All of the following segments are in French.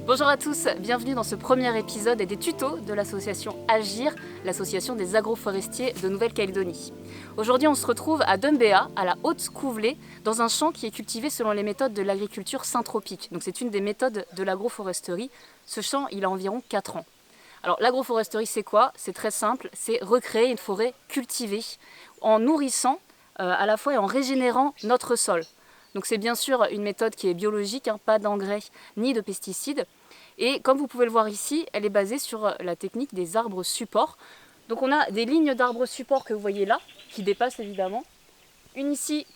Bonjour à tous, bienvenue dans ce premier épisode des tutos de l'association Agir, l'association des agroforestiers de Nouvelle-Calédonie. Aujourd'hui on se retrouve à Doumbéa, à la Haute-Couvelée, dans un champ qui est cultivé selon les méthodes de l'agriculture syntropique. Donc c'est une des méthodes de l'agroforesterie. Ce champ il a environ 4 ans. Alors l'agroforesterie c'est quoi? C'est très simple, c'est recréer une forêt cultivée en nourrissant à la fois et en régénérant notre sol. Donc c'est bien sûr une méthode qui est biologique, pas d'engrais ni de pesticides. Et comme vous pouvez le voir ici, elle est basée sur la technique des arbres supports. Donc on a des lignes d'arbres supports que vous voyez là, qui dépassent évidemment. Une ici,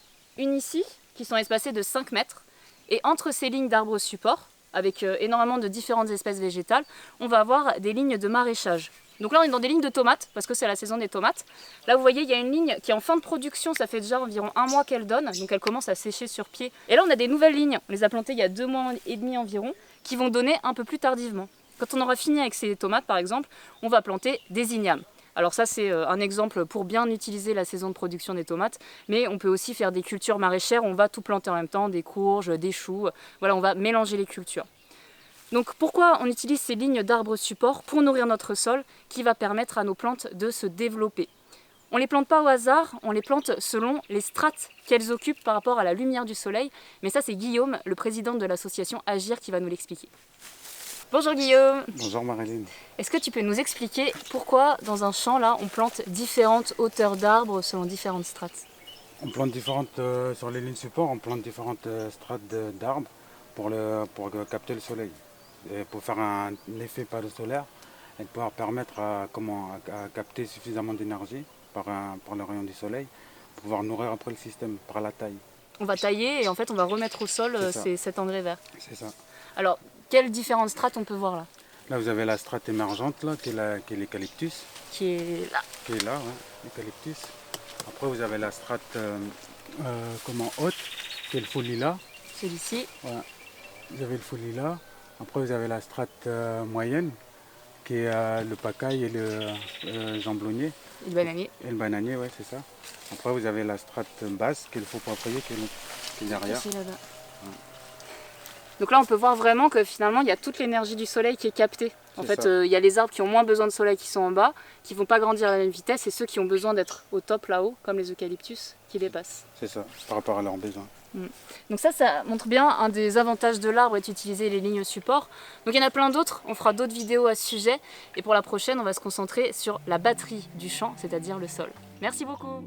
qui sont espacées de 5 mètres. Et entre ces lignes d'arbres supports, avec énormément de différentes espèces végétales, on va avoir des lignes de maraîchage. Donc là on est dans des lignes de tomates, parce que c'est la saison des tomates. Là vous voyez il y a une ligne qui est en fin de production, ça fait déjà environ 1 mois qu'elle donne, donc elle commence à sécher sur pied. Et là on a des nouvelles lignes, on les a plantées il y a 2 mois et demi environ, qui vont donner un peu plus tardivement. Quand on aura fini avec ces tomates par exemple, on va planter des ignames. Alors ça c'est un exemple pour bien utiliser la saison de production des tomates, mais on peut aussi faire des cultures maraîchères, on va tout planter en même temps, des courges, des choux, voilà on va mélanger les cultures. Donc pourquoi on utilise ces lignes d'arbres supports? Pour nourrir notre sol qui va permettre à nos plantes de se développer. On ne les plante pas au hasard, on les plante selon les strates qu'elles occupent par rapport à la lumière du soleil. Mais ça c'est Guillaume, le président de l'association Agir, qui va nous l'expliquer. Bonjour Guillaume. Bonjour Marilyn. Est-ce que tu peux nous expliquer pourquoi dans un champ là on plante différentes hauteurs d'arbres selon différentes strates? On plante sur les lignes support, on plante différentes strates d'arbres pour capter le soleil. Et pour faire un effet panneau solaire et pouvoir permettre à capter suffisamment d'énergie par le rayon du soleil pour pouvoir nourrir après le système par la taille. On va tailler et en fait on va remettre au sol cet engrais vert. C'est ça. Alors, quelles différentes strates on peut voir là? Là vous avez la strate émergente là, qui est l'eucalyptus. Qui est là. Qui est là, ouais, l'eucalyptus. Après vous avez la strate haute, qui est le faux lilas. Celui-ci. Voilà. Vous avez le faux lilas. Après vous avez la strate moyenne, qui est le pacaille et le jamblonnier. Et le bananier. Et le bananier, ouais, c'est ça. Après vous avez la strate basse, qui est le faux papayer, qui est derrière. Ici, là-bas. Ouais. Donc là on peut voir vraiment que finalement il y a toute l'énergie du soleil qui est captée. En fait il y a les arbres qui ont moins besoin de soleil qui sont en bas, qui ne vont pas grandir à la même vitesse, et ceux qui ont besoin d'être au top là-haut, comme les eucalyptus, qui dépassent. C'est ça, par rapport à leurs besoins. Donc ça montre bien un des avantages de l'arbre est d'utiliser les lignes support. Donc il y en a plein d'autres, on fera d'autres vidéos à ce sujet. Et pour la prochaine, on va se concentrer sur la batterie du champ, c'est-à-dire le sol. Merci beaucoup.